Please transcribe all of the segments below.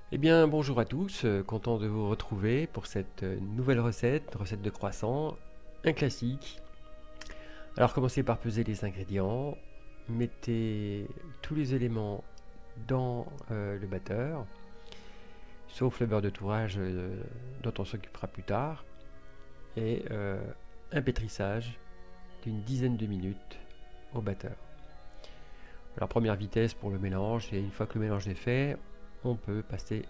Eh bien, bonjour à tous, content de vous retrouver pour cette nouvelle recette de croissant, un classique. Alors commencez par peser les ingrédients, mettez tous les éléments dans le batteur, sauf le beurre de tourage dont on s'occupera plus tard, et un pétrissage d'une dizaine de minutes au batteur. Alors première vitesse pour le mélange, et une fois que le mélange est fait, on peut passer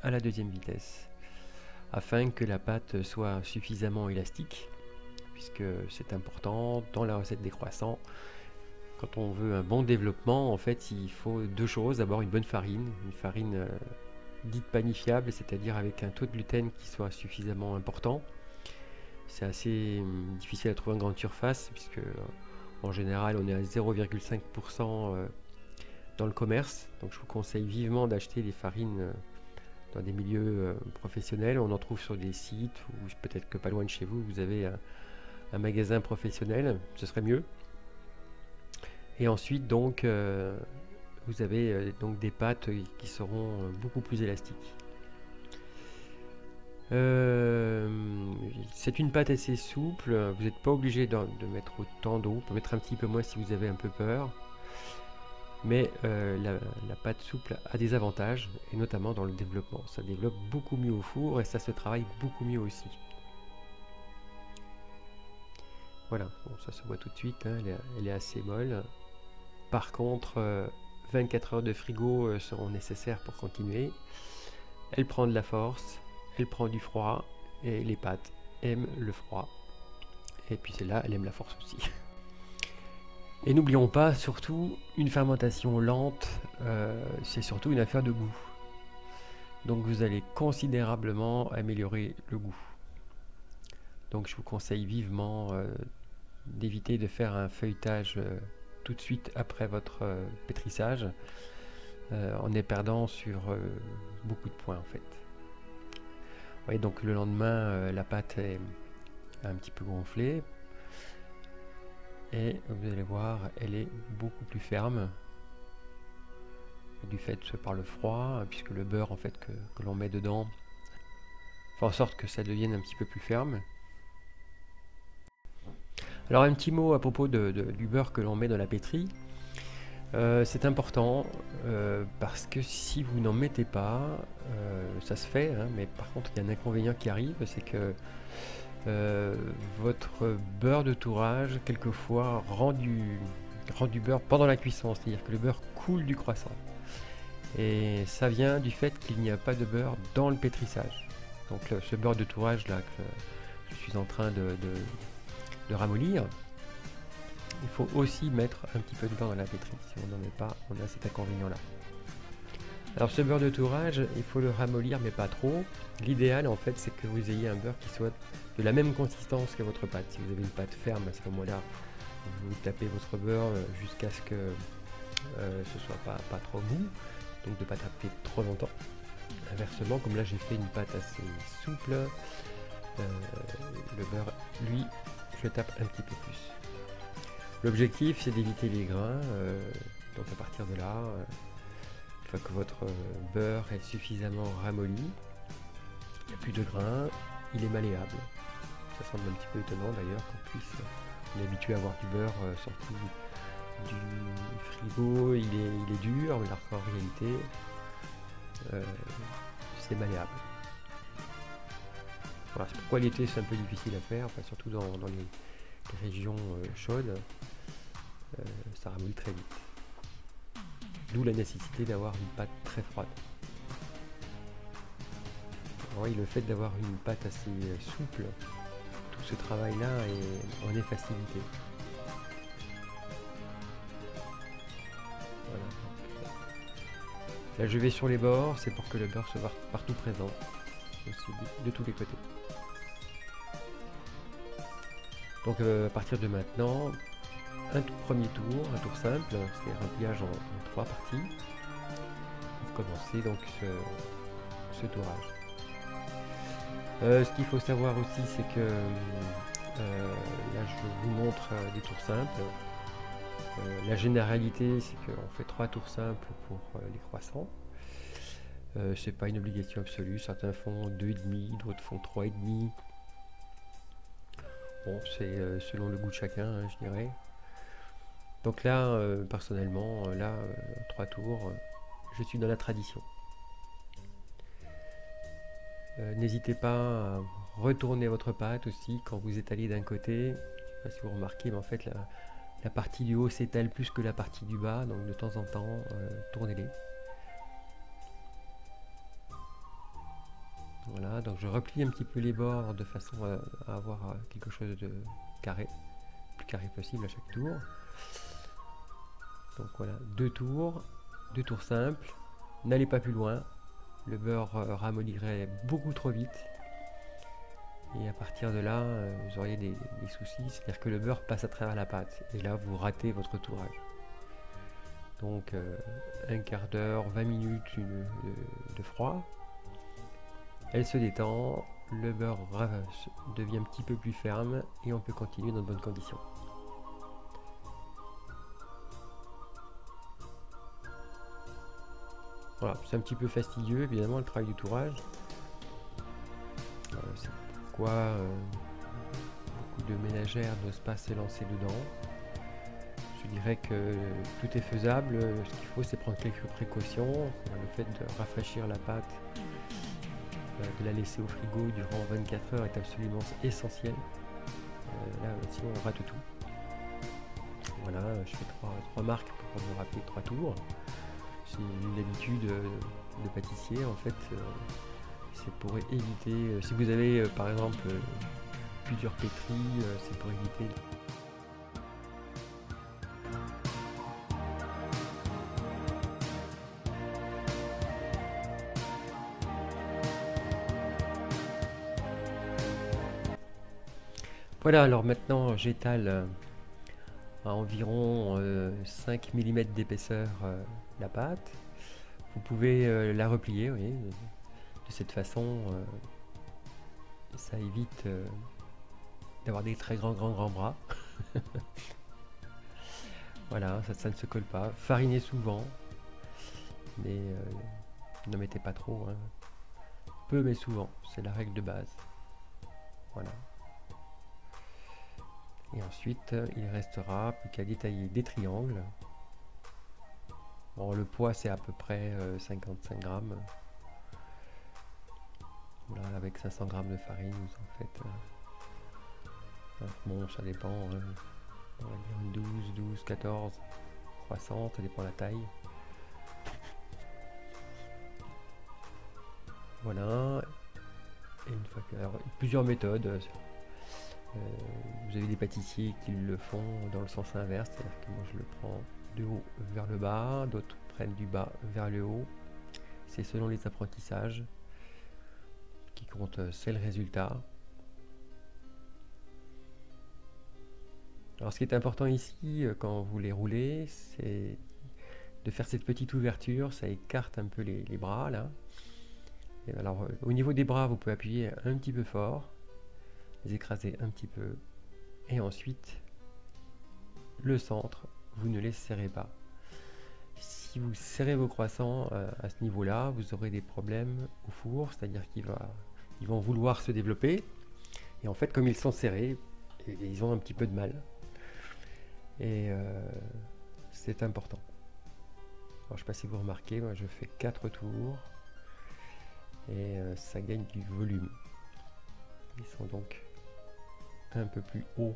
à la deuxième vitesse afin que la pâte soit suffisamment élastique, puisque c'est important dans la recette des croissants. Quand on veut un bon développement, en fait, il faut deux choses. D'abord, une bonne farine, une farine dite panifiable, c'est-à-dire avec un taux de gluten qui soit suffisamment important. C'est assez difficile à trouver en grande surface, puisque en général, on est à 0,5% dans le commerce. Donc, je vous conseille vivement d'acheter des farines dans des milieux professionnels. On en trouve sur des sites, ou peut-être que pas loin de chez vous, vous avez un magasin professionnel, ce serait mieux. Et ensuite, donc, vous avez donc des pâtes qui seront beaucoup plus élastiques. C'est une pâte assez souple, vous n'êtes pas obligé de mettre autant d'eau, vous pouvez mettre un petit peu moins si vous avez un peu peur. Mais la pâte souple a des avantages, et notamment dans le développement. Ça développe beaucoup mieux au four et ça se travaille beaucoup mieux aussi. Voilà, bon, ça se voit tout de suite, hein, elle est assez molle. Par contre, 24 heures de frigo seront nécessaires pour continuer. Elle prend de la force, elle prend du froid, et les pâtes aiment le froid. Et puis celle-là, elle aime la force aussi. Et n'oublions pas, surtout, une fermentation lente, c'est surtout une affaire de goût. Donc vous allez considérablement améliorer le goût. Donc je vous conseille vivement d'éviter de faire un feuilletage tout de suite après votre pétrissage. On est perdant sur beaucoup de points en fait. Ouais, donc le lendemain, la pâte est un petit peu gonflée. Et vous allez voir, elle est beaucoup plus ferme. Du fait par le froid, puisque le beurre en fait que l'on met dedans fait en sorte que ça devienne un petit peu plus ferme. Alors un petit mot à propos du beurre que l'on met dans la pétrie. C'est important parce que si vous n'en mettez pas, ça se fait, hein, mais par contre il y a un inconvénient qui arrive, c'est que votre beurre de tourage quelquefois rend du beurre pendant la cuisson, c'est-à-dire que le beurre coule du croissant. Et ça vient du fait qu'il n'y a pas de beurre dans le pétrissage. Donc ce beurre de tourage là que je suis en train de ramollir, il faut aussi mettre un petit peu de beurre dans la pétrie. Si on n'en met pas, on a cet inconvénient là. Alors ce beurre de tourage, il faut le ramollir mais pas trop. L'idéal en fait c'est que vous ayez un beurre qui soit de la même consistance que votre pâte. Si vous avez une pâte ferme, à ce moment-là, vous tapez votre beurre jusqu'à ce que ce soit pas trop mou. Donc de ne pas taper trop longtemps. Inversement, comme là j'ai fait une pâte assez souple, le beurre, lui, je tape un petit peu plus. L'objectif c'est d'éviter les grains, donc à partir de là, une fois que votre beurre est suffisamment ramolli, il n'y a plus de grains, il est malléable. Ça semble un petit peu étonnant d'ailleurs qu'on puisse, on est habitué à avoir du beurre sorti du frigo, il est dur, mais en réalité c'est malléable. Voilà, c'est pourquoi l'été c'est un peu difficile à faire, enfin, surtout dans les régions chaudes, ça ramollit très vite. D'où la nécessité d'avoir une pâte très froide. Alors, oui, le fait d'avoir une pâte assez souple, tout ce travail là en est facilité. Là je vais sur les bords, c'est pour que le beurre soit partout présent, aussi de tous les côtés. Donc à partir de maintenant, un tout premier tour, un tour simple, c'est-à-dire un pliage en 3 parties, pour commencer donc ce tourage. Ce qu'il faut savoir aussi, c'est que là je vous montre des tours simples. La généralité, c'est qu'on fait 3 tours simples pour les croissants. C'est pas une obligation absolue, certains font 2,5, d'autres font 3,5. Bon, c'est selon le goût de chacun, hein, je dirais. Donc là, personnellement, 3 tours, je suis dans la tradition. N'hésitez pas à retourner votre pâte aussi quand vous étalez d'un côté. Je sais pas si vous remarquez, mais en fait la partie du haut s'étale plus que la partie du bas, donc de temps en temps, tournez-les. Voilà, donc je replie un petit peu les bords de façon à avoir quelque chose de carré, le plus carré possible à chaque tour. Donc voilà, 2 tours simples, n'allez pas plus loin, le beurre ramollirait beaucoup trop vite. Et à partir de là, vous auriez des soucis, c'est-à-dire que le beurre passe à travers la pâte. Et là, vous ratez votre tourage. Donc, un quart d'heure, 20 minutes de froid. Elle se détend, le beurre devient un petit peu plus ferme et on peut continuer dans de bonnes conditions. Voilà, c'est un petit peu fastidieux, évidemment, le travail du tourage. C'est pourquoi beaucoup de ménagères n'osent pas se lancer dedans. Je dirais que tout est faisable. Ce qu'il faut, c'est prendre quelques précautions. Le fait de rafraîchir la pâte, de la laisser au frigo durant 24 heures est absolument essentiel. Là, sinon, on rate tout. Voilà, je fais trois marques pour me rappeler 3 tours. C'est une habitude de pâtissier, en fait. C'est pour éviter, si vous avez par exemple plusieurs pétris, c'est pour éviter. Voilà, alors maintenant j'étale à environ 5 mm d'épaisseur la pâte. Vous pouvez la replier, oui. De cette façon, ça évite d'avoir des très grands bras. Voilà, ça ne se colle pas. Farinez souvent, mais ne mettez pas trop. Hein. Peu mais souvent, c'est la règle de base. Voilà. Et ensuite, il restera plus qu'à détailler des triangles. Bon, le poids, c'est à peu près 55 grammes. Voilà, avec 500 grammes de farine, vous en faites. Bon, ça dépend. On va dire 12, 14 croissants, ça dépend de la taille. Voilà. Et une fois que, alors, plusieurs méthodes. Vous avez des pâtissiers qui le font dans le sens inverse, c'est-à-dire que moi je le prends de haut vers le bas, d'autres prennent du bas vers le haut. C'est selon les apprentissages. Qui compte, c'est le résultat. Alors ce qui est important ici, quand vous les roulez, c'est de faire cette petite ouverture, ça écarte un peu les bras là. Et alors au niveau des bras, vous pouvez appuyer un petit peu fort, les écraser un petit peu, et ensuite le centre, vous ne les serrez pas. Si vous serrez vos croissants à ce niveau-là, vous aurez des problèmes au four, c'est-à-dire qu'ils vont vouloir se développer, et en fait comme ils sont serrés, ils ont un petit peu de mal. Et c'est important. Alors, je ne sais pas si vous remarquez, moi je fais 4 tours, et ça gagne du volume. Ils sont donc un peu plus hauts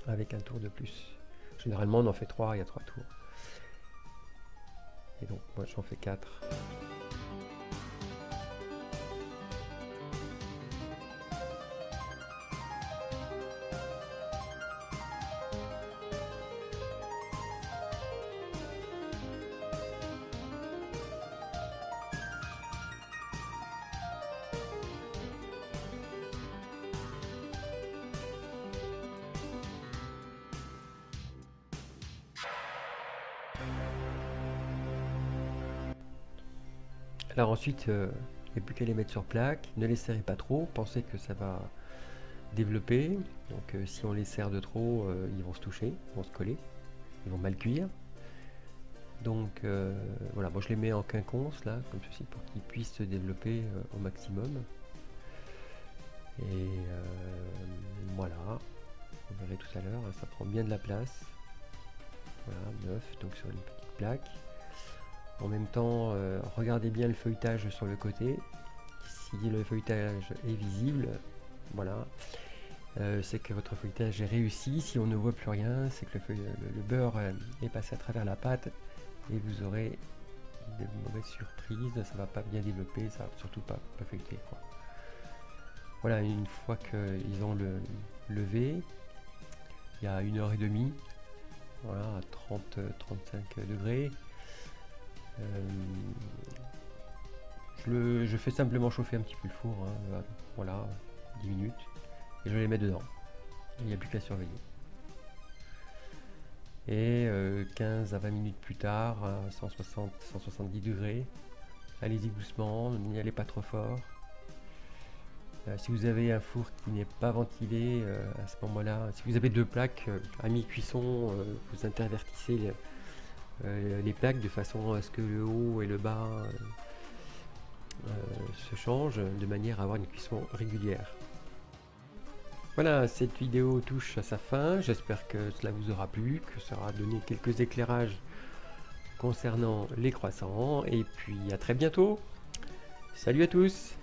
avec un tour de plus. Généralement on en fait 3, il y a 3 tours. Et donc moi j'en fais 4. Alors ensuite, il n'y a plus qu'à les mettre sur plaque. Ne les serrez pas trop, pensez que ça va développer. Donc si on les serre de trop, ils vont se toucher, ils vont se coller, ils vont mal cuire. Donc voilà, moi je les mets en quinconce là, comme ceci, pour qu'ils puissent se développer au maximum. Et voilà, vous verrez tout à l'heure, ça prend bien de la place. Voilà, 9, donc sur une petite plaque. En même temps, regardez bien le feuilletage sur le côté. Si le feuilletage est visible, voilà, c'est que votre feuilletage est réussi. Si on ne voit plus rien, c'est que le beurre est passé à travers la pâte et vous aurez de mauvaises surprises. Ça va pas bien développer, ça va surtout pas feuilleter, quoi. Voilà, une fois qu'ils ont le levé, il y a 1h30, voilà, à 30-35 degrés. Je fais simplement chauffer un petit peu le four, hein, voilà, 10 minutes, et je les mets dedans. Il n'y a plus qu'à surveiller. Et 15 à 20 minutes plus tard, à 160-170 degrés, allez-y doucement, n'y allez pas trop fort. Si vous avez un four qui n'est pas ventilé, à ce moment-là, si vous avez deux plaques à mi-cuisson, vous intervertissez les plaques de façon à ce que le haut et le bas se changent, de manière à avoir une cuisson régulière. Voilà, cette vidéo touche à sa fin, j'espère que cela vous aura plu, que ça aura donné quelques éclairages concernant les croissants, et puis à très bientôt. Salut à tous!